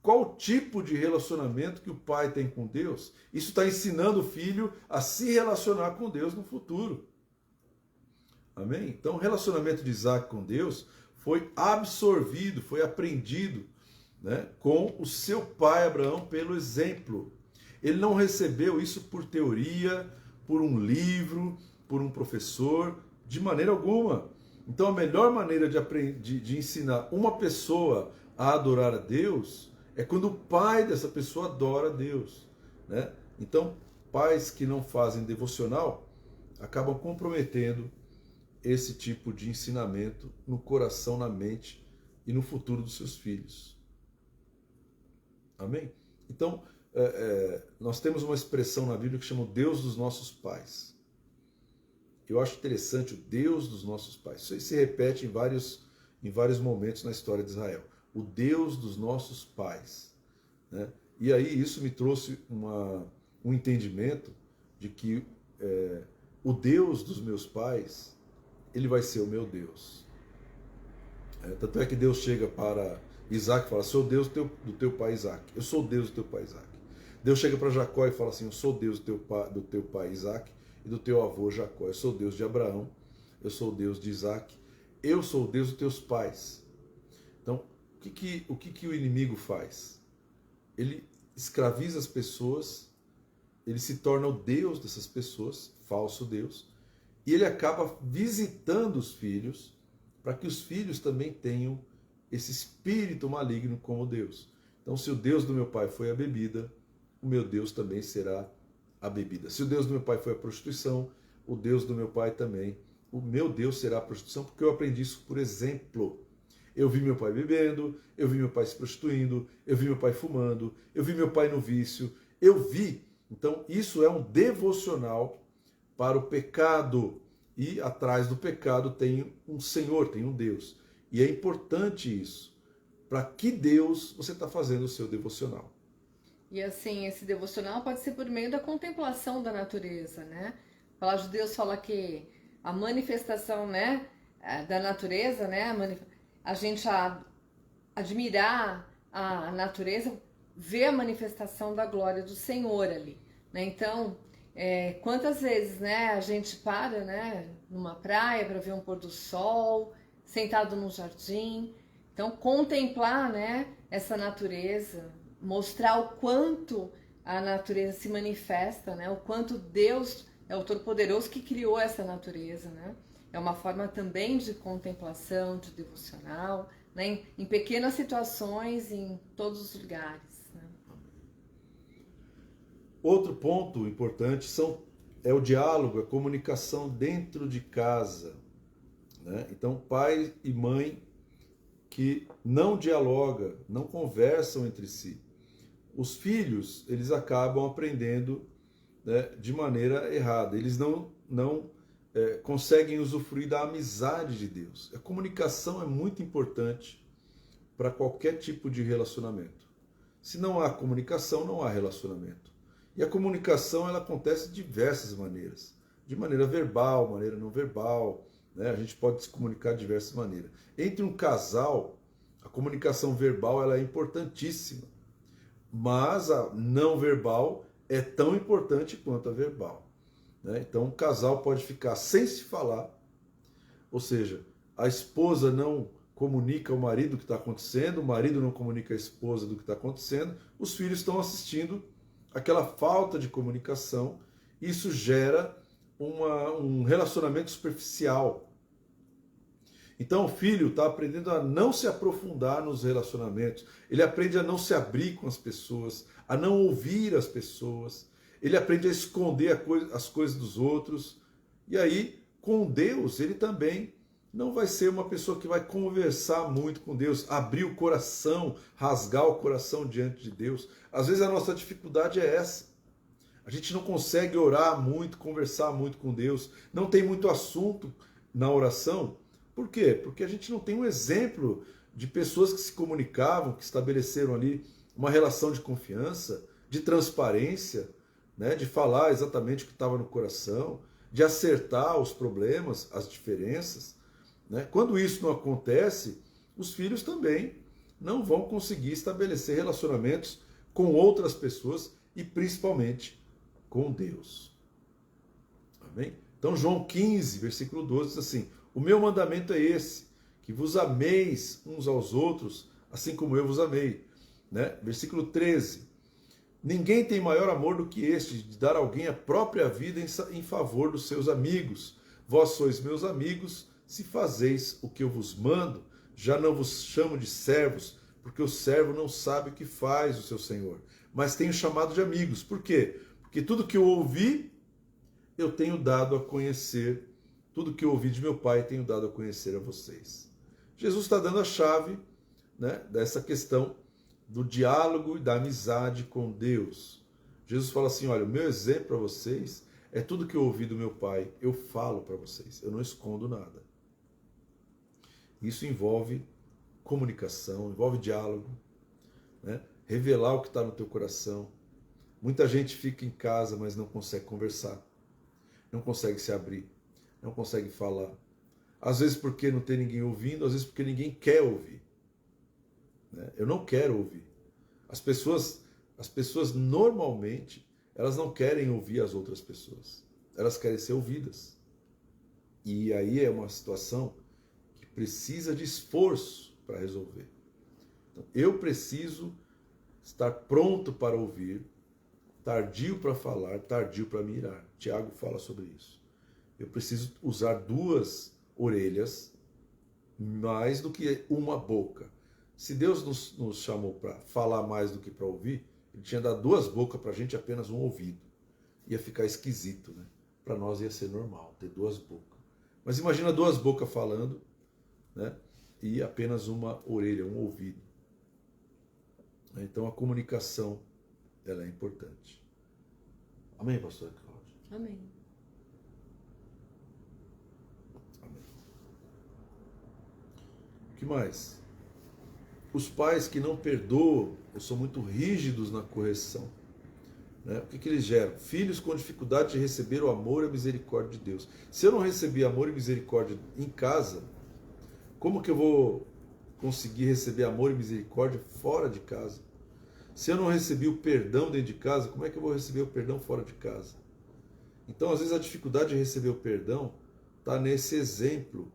Qual tipo de relacionamento que o pai tem com Deus? Isso está ensinando o filho a se relacionar com Deus no futuro. Amém? Então o relacionamento de Isaac com Deus foi absorvido, foi aprendido, né, com o seu pai Abraão pelo exemplo. Ele não recebeu isso por teoria, por um livro, por um professor, de maneira alguma. Então a melhor maneira de ensinar uma pessoa a adorar a Deus é quando o pai dessa pessoa adora a Deus, né? Então pais que não fazem devocional acabam comprometendo esse tipo de ensinamento no coração, na mente e no futuro dos seus filhos. Amém? Então, nós temos uma expressão na Bíblia que chama o Deus dos nossos pais. eu acho interessante o Deus dos nossos pais. Isso aí se repete em vários momentos na história de Israel. O Deus dos nossos pais, né? E aí isso me trouxe um entendimento de que o Deus dos meus pais, ele vai ser o meu Deus. Tanto é que Deus chega para Isaac e fala, sou Deus do teu pai Isaac. Eu sou o Deus do teu pai Isaac. Deus chega para Jacó e fala assim, eu sou Deus do teu pai Isaac e do teu avô Jacó. Eu sou o Deus de Abraão, eu sou o Deus de Isaac, eu sou o Deus dos teus pais. Então, o que o inimigo faz? Ele escraviza as pessoas, ele se torna o Deus dessas pessoas, falso Deus, e ele acaba visitando os filhos, para que os filhos também tenham esse espírito maligno como Deus. Então, se o Deus do meu pai foi a bebida, o meu Deus também será a bebida. Se o Deus do meu pai foi a prostituição, o Deus do meu pai também, o meu Deus será a prostituição, porque eu aprendi isso por exemplo. Eu vi meu pai bebendo, eu vi meu pai se prostituindo, eu vi meu pai fumando, eu vi meu pai no vício, eu vi. Então, isso é um devocional para o pecado. E atrás do pecado tem um Senhor, tem um Deus. E é importante isso. Para que Deus você está fazendo o seu devocional?
E assim, esse devocional pode ser por meio da contemplação da natureza, né? A palavra de Deus fala que a manifestação, né, da natureza, né, a gente admirar a natureza, ver a manifestação da glória do Senhor ali, né? Então, quantas vezes, né, a gente para, né, numa praia para ver um pôr do sol, sentado num jardim. Então, contemplar, né, essa natureza, mostrar o quanto a natureza se manifesta, né, o quanto Deus é o Todo-Poderoso que criou essa natureza, né? É uma forma também de contemplação, de devocional, né, em pequenas situações, em todos os lugares, né?
Outro ponto importante é o diálogo, a comunicação dentro de casa, né? Então, pai e mãe que não dialogam, não conversam entre si. Os filhos, eles acabam aprendendo, né, de maneira errada. Eles não conseguem usufruir da amizade de Deus. A comunicação é muito importante para qualquer tipo de relacionamento. Se não há comunicação, não há relacionamento. E a comunicação, ela acontece de diversas maneiras. De maneira verbal, maneira não verbal, né? A gente pode se comunicar de diversas maneiras. Entre um casal, a comunicação verbal ela é importantíssima. Mas a não verbal é tão importante quanto a verbal, né? Então, um casal pode ficar sem se falar, ou seja, a esposa não comunica ao marido o que está acontecendo, o marido não comunica à esposa do que está acontecendo, os filhos estão assistindo aquela falta de comunicação, isso gera um relacionamento superficial. Então o filho está aprendendo a não se aprofundar nos relacionamentos, ele aprende a não se abrir com as pessoas, a não ouvir as pessoas, ele aprende a esconder as coisas dos outros, e aí com Deus ele também não vai ser uma pessoa que vai conversar muito com Deus, abrir o coração, rasgar o coração diante de Deus. Às vezes a nossa dificuldade é essa. A gente não consegue orar muito, conversar muito com Deus, não tem muito assunto na oração. Por quê? Porque a gente não tem um exemplo de pessoas que se comunicavam, que estabeleceram ali uma relação de confiança, de transparência, né? De falar exatamente o que estava no coração, de acertar os problemas, as diferenças, né? Quando isso não acontece, os filhos também não vão conseguir estabelecer relacionamentos com outras pessoas e principalmente com Deus. Amém? Então João 15, versículo 12 diz assim: o meu mandamento é esse, que vos ameis uns aos outros, assim como eu vos amei. Né? Versículo 13: ninguém tem maior amor do que este, de dar a alguém a própria vida em favor dos seus amigos. Vós sois meus amigos, se fazeis o que eu vos mando. Já não vos chamo de servos, porque o servo não sabe o que faz o seu senhor, mas tenho chamado de amigos. Por quê? Porque tudo que eu ouvi, eu tenho dado a conhecer. Tudo que eu ouvi de meu pai, tenho dado a conhecer a vocês. Jesus está dando a chave, né, dessa questão do diálogo e da amizade com Deus. Jesus fala assim, olha, o meu exemplo para vocês É tudo que eu ouvi do meu pai, eu falo para vocês, eu não escondo nada. Isso envolve comunicação, envolve diálogo, né? Revelar o que está no teu coração. Muita gente fica em casa, mas não consegue conversar, não consegue se abrir, não consegue falar. Às vezes porque não tem ninguém ouvindo, às vezes porque ninguém quer ouvir. Né? Eu não quero ouvir. As pessoas normalmente, elas não querem ouvir as outras pessoas. Elas querem ser ouvidas. E aí é uma situação que precisa de esforço para resolver. Então, eu preciso estar pronto para ouvir, tardio para falar, tardio para mirar. Tiago fala sobre isso. Eu preciso usar 2 orelhas mais do que uma boca. Se Deus nos chamou para falar mais do que para ouvir, Ele tinha dado 2 bocas para a gente, apenas um ouvido. Ia ficar esquisito, né? Para nós ia ser normal, ter 2 bocas. Mas imagina 2 bocas falando, né? E apenas uma orelha, um ouvido. Então a comunicação, ela é importante. Amém, pastora Cláudia?
Amém.
Amém. O que mais? Os pais que não perdoam ou são muito rígidos na correção, né? O que eles geram? Filhos com dificuldade de receber o amor e a misericórdia de Deus. Se eu não receber amor e misericórdia em casa, como que eu vou conseguir receber amor e misericórdia fora de casa? Se eu não recebi o perdão dentro de casa, como é que eu vou receber o perdão fora de casa? Então, às vezes, a dificuldade de receber o perdão está nesse exemplo,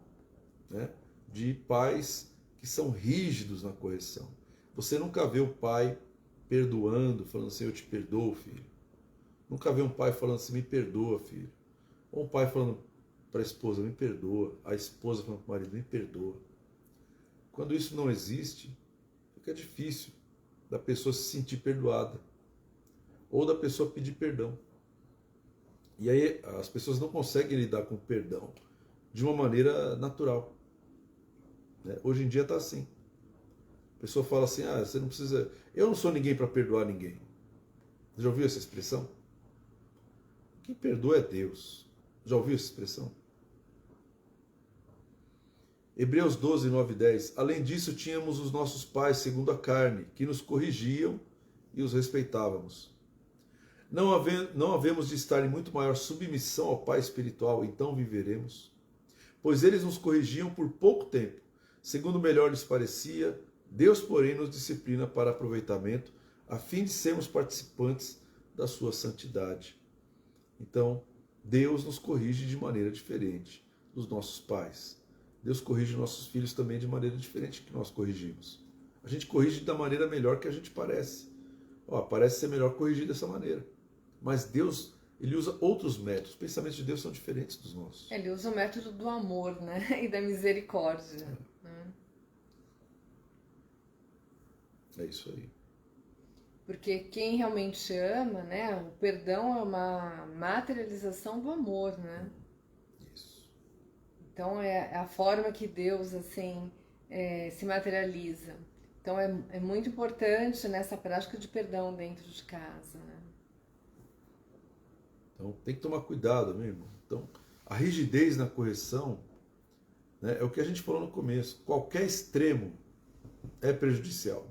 né, de pais que são rígidos na correção. Você nunca vê o pai perdoando, falando assim, eu te perdoo, filho. Nunca vê um pai falando assim, me perdoa, filho. Ou um pai falando para a esposa, me perdoa. A esposa falando para o marido, me perdoa. Quando isso não existe, fica difícil da pessoa se sentir perdoada, ou da pessoa pedir perdão. E aí as pessoas não conseguem lidar com o perdão de uma maneira natural. Né? Hoje em dia está assim. A pessoa fala assim, você não precisa... Eu não sou ninguém para perdoar ninguém. Já ouviu essa expressão? Quem perdoa é Deus. Já ouviu essa expressão? Hebreus 12, 9 e 10. Além disso, tínhamos os nossos pais segundo a carne, que nos corrigiam e os respeitávamos. Não havemos de estar em muito maior submissão ao Pai espiritual, então viveremos. Pois eles nos corrigiam por pouco tempo, segundo melhor lhes parecia. Deus, porém, nos disciplina para aproveitamento, a fim de sermos participantes da sua santidade. Então, Deus nos corrige de maneira diferente dos nossos pais. Deus corrige nossos filhos também de maneira diferente que nós corrigimos. A gente corrige da maneira melhor que a gente parece. Parece ser melhor corrigir dessa maneira. Mas Deus, Ele usa outros métodos. Os pensamentos de Deus são diferentes dos nossos.
Ele usa o método do amor, né? E da misericórdia.
É isso aí.
Porque quem realmente ama, né? O perdão é uma materialização do amor, né? Então é a forma que Deus assim se materializa. Então é muito importante nessa prática de perdão dentro de casa. Né?
Então tem que tomar cuidado, meu irmão. Então a rigidez na correção, né, é o que a gente falou no começo. Qualquer extremo é prejudicial.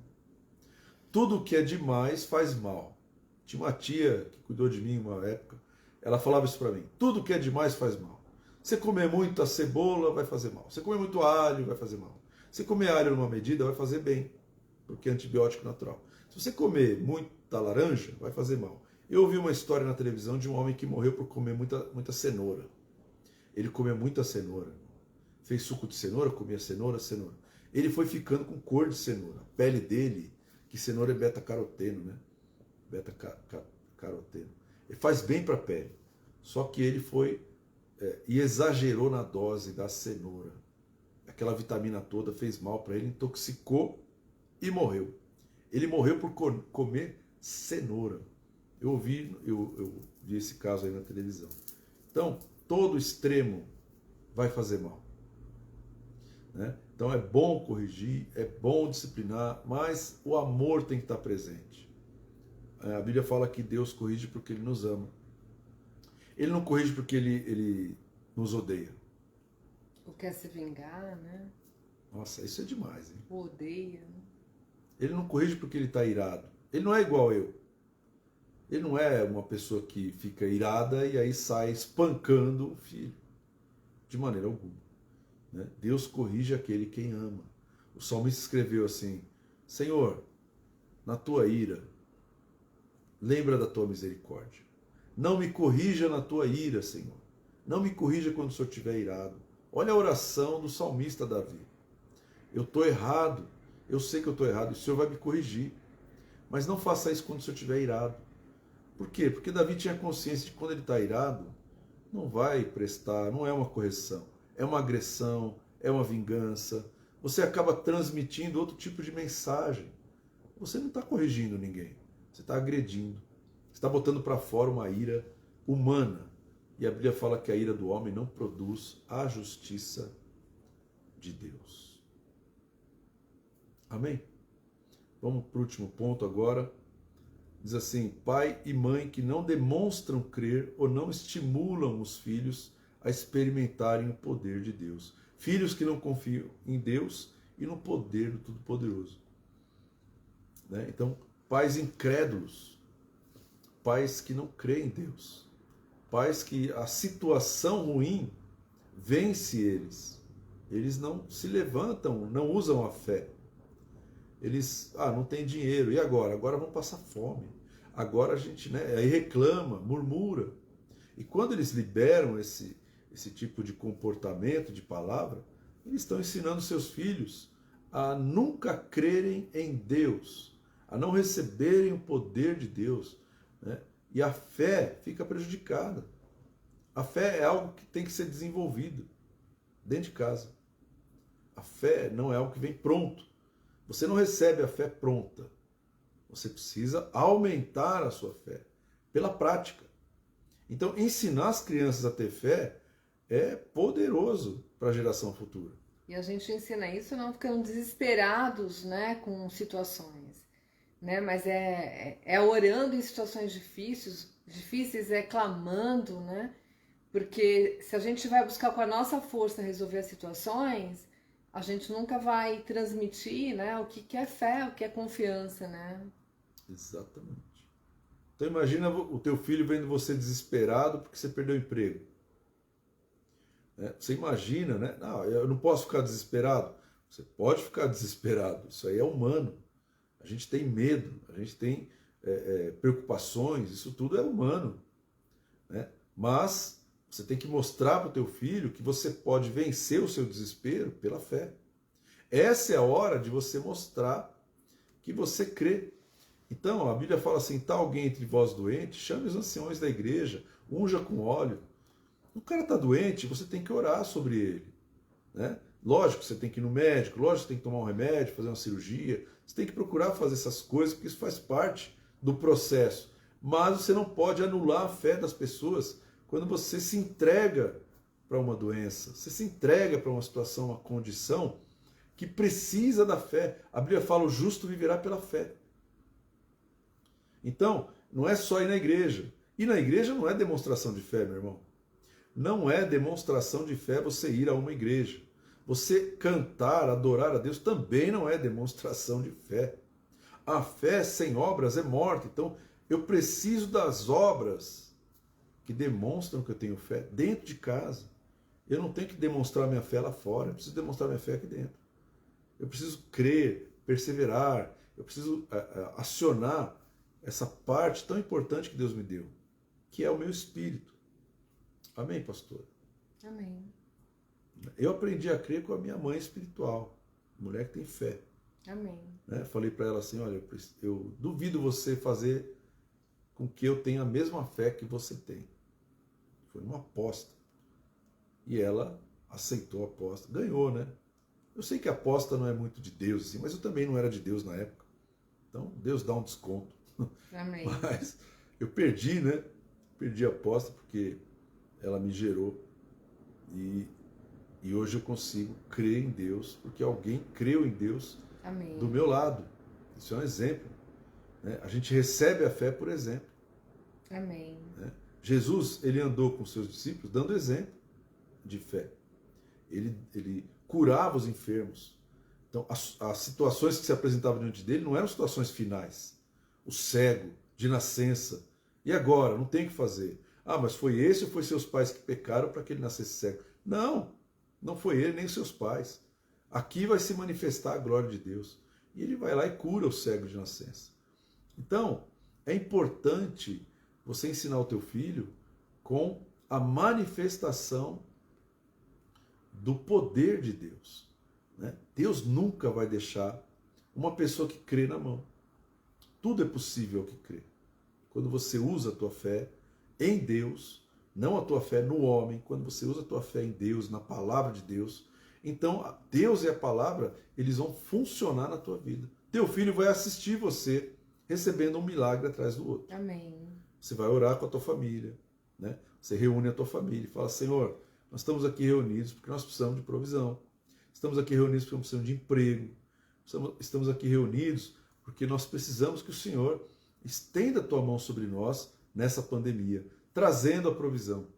Tudo que é demais faz mal. Tinha uma tia que cuidou de mim uma época. Ela falava isso para mim. Tudo que é demais faz mal. Você comer muita cebola vai fazer mal. Você comer muito alho vai fazer mal. Se comer alho numa medida vai fazer bem, porque é antibiótico natural. Se você comer muita laranja, vai fazer mal. Eu ouvi uma história na televisão de um homem que morreu por comer muita cenoura. Ele comia muita cenoura. Fez suco de cenoura, comia cenoura. Ele foi ficando com cor de cenoura. A pele dele, que cenoura é beta-caroteno, né? Beta-caroteno. Ele faz bem para a pele. Só que ele foi... e exagerou na dose da cenoura. Aquela vitamina toda fez mal para ele, intoxicou e morreu. Ele morreu por comer cenoura. Eu vi esse caso aí na televisão. Então, todo extremo vai fazer mal. Né? Então é bom corrigir, é bom disciplinar, mas o amor tem que estar presente. A Bíblia fala que Deus corrige porque Ele nos ama. Ele não corrige porque ele nos odeia.
Ou quer se vingar, né?
Nossa, isso é demais, hein?
Ou odeia.
Ele não corrige porque ele está irado. Ele não é igual eu. Ele não é uma pessoa que fica irada e aí sai espancando o filho. De maneira alguma. Né? Deus corrige aquele quem ama. O salmista escreveu assim: Senhor, na tua ira, lembra da tua misericórdia. Não me corrija na tua ira, Senhor. Não me corrija quando o Senhor estiver irado. Olha a oração do salmista Davi. Eu estou errado. Eu sei que eu estou errado. O Senhor vai me corrigir. Mas não faça isso quando o Senhor estiver irado. Por quê? Porque Davi tinha consciência de que quando ele está irado, não vai prestar, não é uma correção. É uma agressão, é uma vingança. Você acaba transmitindo outro tipo de mensagem. Você não está corrigindo ninguém. Você está agredindo. Você está botando para fora uma ira humana. E a Bíblia fala que a ira do homem não produz a justiça de Deus. Amém? Vamos para o último ponto agora. Diz assim: pai e mãe que não demonstram crer ou não estimulam os filhos a experimentarem o poder de Deus. Filhos que não confiam em Deus e no poder do Todo-Poderoso. Né? Então, pais incrédulos, pais que não creem em Deus, pais que a situação ruim vence eles. Eles não se levantam, não usam a fé. Eles, não tem dinheiro, e agora? Agora vão passar fome. Agora a gente, aí reclama, murmura. E quando eles liberam esse tipo de comportamento, de palavra, eles estão ensinando seus filhos a nunca crerem em Deus, a não receberem o poder de Deus, né? E a fé fica prejudicada. A fé é algo que tem que ser desenvolvido dentro de casa. A fé não é algo que vem pronto. Você não recebe a fé pronta. Você precisa aumentar a sua fé pela prática. Então, ensinar as crianças a ter fé é poderoso para a geração futura.
E a gente ensina isso não ficando desesperados, né, com situações, né? Mas é orando em situações difíceis, é clamando, né? Porque se a gente vai buscar com a nossa força resolver as situações, a gente nunca vai transmitir, né, o que é fé, o que é confiança, né?
Exatamente. Então imagina o teu filho vendo você desesperado porque você perdeu o emprego. Você imagina, né? Não, eu não posso ficar desesperado. Você pode ficar desesperado, isso aí é humano. A gente tem medo, a gente tem preocupações, isso tudo é humano. Né? Mas você tem que mostrar para o teu filho que você pode vencer o seu desespero pela fé. Essa é a hora de você mostrar que você crê. Então, a Bíblia fala assim: está alguém entre vós doente, chame os anciões da igreja, unja com óleo. O cara está doente, você tem que orar sobre ele. Né? Lógico, você tem que ir no médico, lógico, você tem que tomar um remédio, fazer uma cirurgia. Você tem que procurar fazer essas coisas, porque isso faz parte do processo. Mas você não pode anular a fé das pessoas quando você se entrega para uma doença, você se entrega para uma situação, uma condição que precisa da fé. A Bíblia fala: o justo viverá pela fé. Então, não é só ir na igreja. Ir na igreja não é demonstração de fé, meu irmão. Não é demonstração de fé você ir a uma igreja. Você cantar, adorar a Deus também não é demonstração de fé. A fé sem obras é morta. Então, eu preciso das obras que demonstram que eu tenho fé dentro de casa. Eu não tenho que demonstrar minha fé lá fora, eu preciso demonstrar minha fé aqui dentro. Eu preciso crer, perseverar, eu preciso acionar essa parte tão importante que Deus me deu, que é o meu espírito. Amém, pastor?
Amém.
Eu aprendi a crer com a minha mãe espiritual, mulher que tem fé.
Amém.
Falei para ela assim: olha, eu duvido você fazer com que eu tenha a mesma fé que você tem. Foi uma aposta. E ela aceitou a aposta, ganhou, né? Eu sei que a aposta não é muito de Deus, assim, mas eu também não era de Deus na época. Então, Deus dá um desconto.
Amém.
Mas eu perdi, né? Perdi a aposta porque ela me gerou. E hoje eu consigo crer em Deus, porque alguém creu em Deus.
Amém.
Do meu lado. Isso é um exemplo. Né? A gente recebe a fé por exemplo.
Amém.
Né? Jesus, ele andou com seus discípulos dando exemplo de fé. Ele curava os enfermos. Então, as situações que se apresentavam diante dele não eram situações finais. O cego, de nascença. E agora? Não tem o que fazer. Ah, mas foi esse ou foi seus pais que pecaram para que ele nascesse cego? Não, não foi ele nem os seus pais. Aqui vai se manifestar a glória de Deus. E ele vai lá e cura o cego de nascença. Então, é importante você ensinar o teu filho com a manifestação do poder de Deus. Né? Deus nunca vai deixar uma pessoa que crê na mão. Tudo é possível ao que crê. Quando você usa a tua fé em Deus, não a tua fé no homem, quando você usa a tua fé em Deus, na palavra de Deus, então Deus e a palavra, eles vão funcionar na tua vida. Teu filho vai assistir você recebendo um milagre atrás do outro.
Amém.
Você vai orar com a tua família, né? Você reúne a tua família e fala: Senhor, nós estamos aqui reunidos porque nós precisamos de provisão. Estamos aqui reunidos porque nós precisamos de emprego. Estamos aqui reunidos porque nós precisamos que o Senhor estenda a tua mão sobre nós nessa pandemia, trazendo a provisão.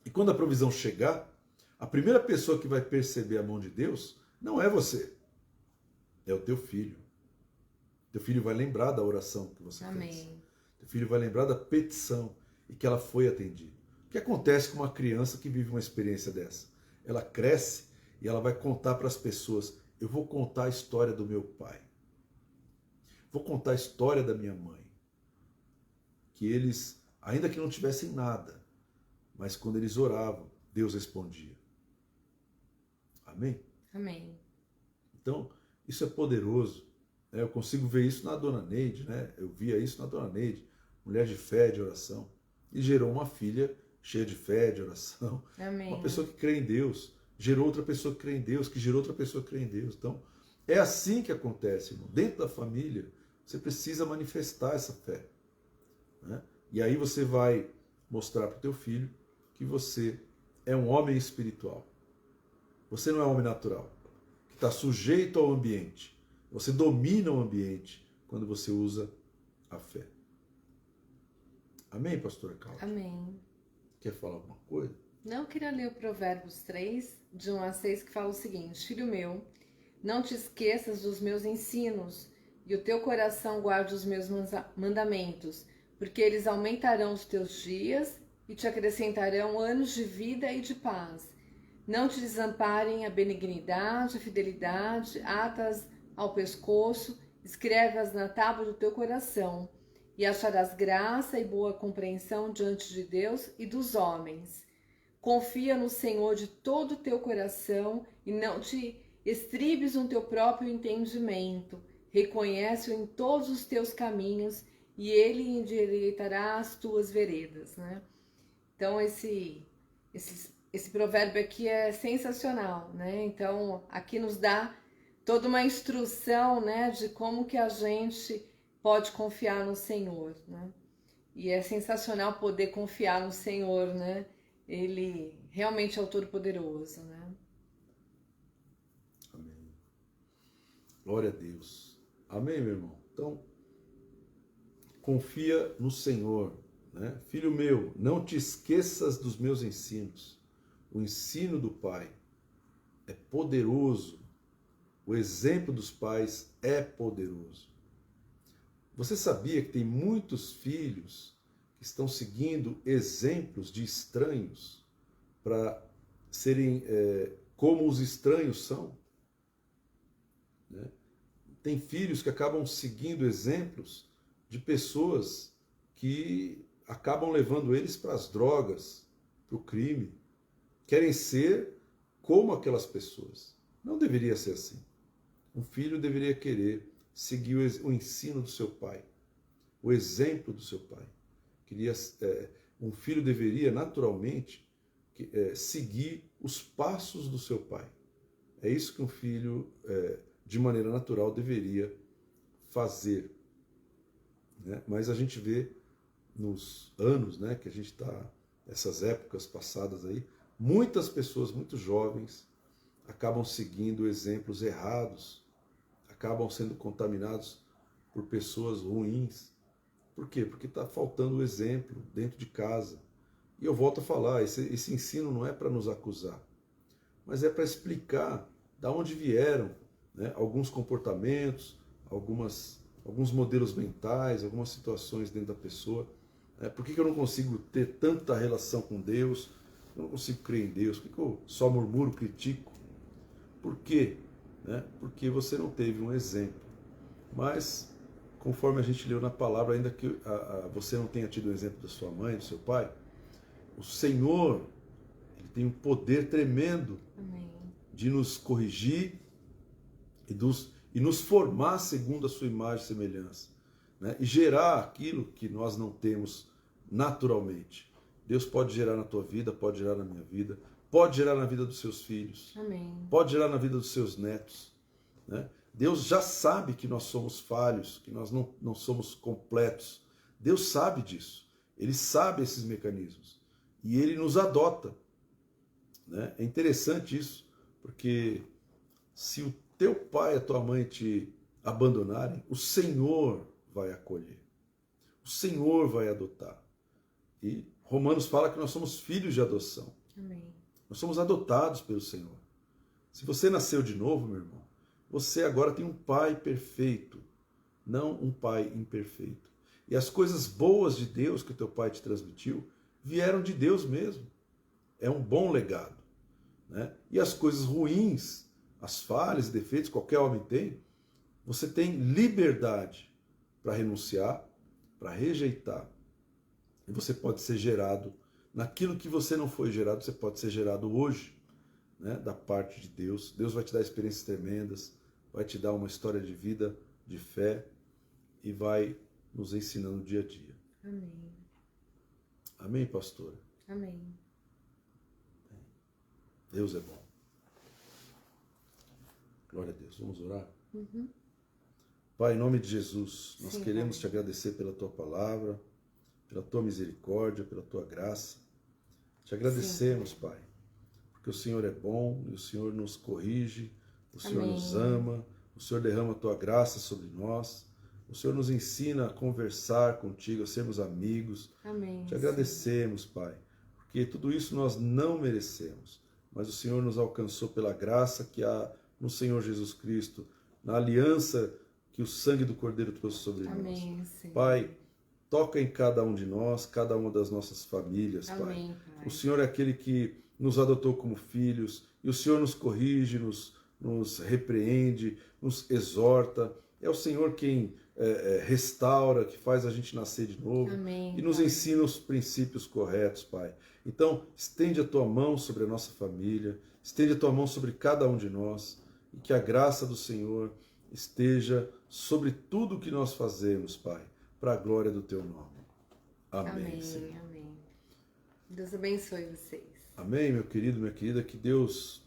E quando a provisão chegar, a primeira pessoa que vai perceber a mão de Deus não é você, é o teu filho. Teu filho vai lembrar da oração que você fez. Teu filho vai lembrar da petição e que ela foi atendida. O que acontece com uma criança que vive uma experiência dessa? Ela cresce e ela vai contar para as pessoas: eu vou contar a história do meu pai. Vou contar a história da minha mãe. Que eles, ainda que não tivessem nada, mas quando eles oravam, Deus respondia. Amém?
Amém.
Então, isso é poderoso. Eu consigo ver isso na Dona Neide, né? Eu via isso na Dona Neide, mulher de fé, de oração. E gerou uma filha cheia de fé, de oração.
Amém.
Uma pessoa que crê em Deus. Gerou outra pessoa que crê em Deus, que gerou outra pessoa que crê em Deus. Então, é assim que acontece, irmão. Dentro da família, você precisa manifestar essa fé. Né? E aí você vai mostrar para o teu filho que você é um homem espiritual. Você não é um homem natural, que está sujeito ao ambiente. Você domina o ambiente quando você usa a fé. Amém, pastora Cláudia?
Amém.
Quer falar alguma coisa?
Não, eu queria ler o Provérbios 3, de 1 a 6, que fala o seguinte: Filho meu, não te esqueças dos meus ensinos, e o teu coração guarde os meus mandamentos, porque eles aumentarão os teus dias e te acrescentarão anos de vida e de paz. Não te desamparem a benignidade, a fidelidade, atas ao pescoço, escreve-as na tábua do teu coração, e acharás graça e boa compreensão diante de Deus e dos homens. Confia no Senhor de todo o teu coração e não te estribes no teu próprio entendimento. Reconhece-o em todos os teus caminhos e ele endireitará as tuas veredas, né? Então esse provérbio aqui é sensacional, né? Então aqui nos dá toda uma instrução, né, de como que a gente pode confiar no Senhor, né? E é sensacional poder confiar no Senhor, né? Ele realmente é o Todo-Poderoso, né?
Amém. Glória a Deus. Amém, meu irmão? Então, confia no Senhor, né? Filho meu, não te esqueças dos meus ensinos. O ensino do Pai é poderoso. O exemplo dos pais é poderoso. Você sabia que tem muitos filhos que estão seguindo exemplos de estranhos para serem como os estranhos são? Né? Tem filhos que acabam seguindo exemplos de pessoas que acabam levando eles para as drogas, para o crime. Querem ser como aquelas pessoas. Não deveria ser assim. Um filho deveria querer seguir o ensino do seu pai, o exemplo do seu pai. Um filho deveria, naturalmente, seguir os passos do seu pai. É isso que um filho, de maneira natural, deveria fazer. Né? Mas a gente vê nos anos, né, que a gente está, essas épocas passadas aí, muitas pessoas, muito jovens, acabam seguindo exemplos errados, acabam sendo contaminados por pessoas ruins Por quê? Porque está faltando o exemplo dentro de casa. E eu volto a falar, esse ensino não é para nos acusar, mas é para explicar de onde vieram, né, alguns comportamentos, alguns modelos mentais, algumas situações dentro da pessoa. Por que eu não consigo ter tanta relação com Deus? Eu não consigo crer em Deus? Por que eu só murmuro, critico? Por quê? Porque você não teve um exemplo. Mas, conforme a gente leu na palavra, ainda que você não tenha tido o exemplo da sua mãe, do seu pai, o Senhor, Ele tem um poder tremendo
Amém.
de nos corrigir e nos formar segundo a sua imagem e semelhança, né? E gerar aquilo que nós não temos naturalmente. Deus pode gerar na tua vida, pode gerar na minha vida, pode gerar na vida dos seus filhos,
Amém.
pode gerar na vida dos seus netos, né? Deus já sabe que nós somos falhos, que nós não somos completos. Deus sabe disso. Ele sabe esses mecanismos. E Ele nos adota, né? É interessante isso, porque se o teu pai e a tua mãe te abandonarem, o Senhor vai acolher. O Senhor vai adotar. E Romanos fala que nós somos filhos de adoção.
Amém.
Nós somos adotados pelo Senhor. Se você nasceu de novo, meu irmão, você agora tem um pai perfeito, não um pai imperfeito. E as coisas boas de Deus que o teu pai te transmitiu vieram de Deus mesmo. É um bom legado, né? E as coisas ruins, as falhas e defeitos que qualquer homem tem, você tem liberdade para renunciar, para rejeitar. E você pode ser gerado naquilo que você não foi gerado, você pode ser gerado hoje, né, da parte de Deus. Deus vai te dar experiências tremendas, vai te dar uma história de vida, de fé, e vai nos ensinando dia a dia.
Amém.
Amém, pastora?
Amém.
Deus é bom. Glória a Deus. Vamos orar?
Uhum.
Pai, em nome de Jesus, nós
Sim,
queremos
Pai.
te agradecer pela tua palavra, pela tua misericórdia, pela tua graça. Te agradecemos,
Sim.
Pai, porque o Senhor é bom e o Senhor nos corrige, o Senhor
Amém.
nos ama, o Senhor derrama a tua graça sobre nós, o Senhor nos ensina a conversar contigo, a sermos amigos.
Amém.
Te agradecemos, Pai, porque tudo isso nós não merecemos, mas o Senhor nos alcançou pela graça que há no Senhor Jesus Cristo, na aliança que o sangue do Cordeiro trouxe sobre
Amém,
nós.
Senhor.
Pai, toca em cada um de nós, cada uma das nossas famílias,
Amém,
Pai.
Pai.
O Senhor é aquele que nos adotou como filhos, e o Senhor nos corrige, nos repreende, nos exorta. É o Senhor quem restaura, que faz a gente nascer de novo.
Amém,
E nos
Pai.
ensina os princípios corretos, Pai. Então, estende a tua mão sobre a nossa família, estende a tua mão sobre cada um de nós, e que a graça do Senhor esteja sobre tudo o que nós fazemos, Pai, para a glória do teu nome. Amém,
Amém,
Senhor.
amém. Deus abençoe vocês.
Amém, meu querido, minha querida, que Deus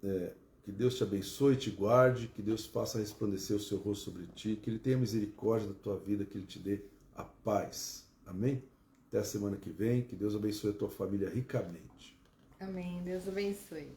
te abençoe, te guarde, que Deus faça resplandecer o seu rosto sobre ti, que Ele tenha misericórdia da tua vida, que Ele te dê a paz. Amém? Até a semana que vem, que Deus abençoe a tua família ricamente.
Amém. Deus abençoe.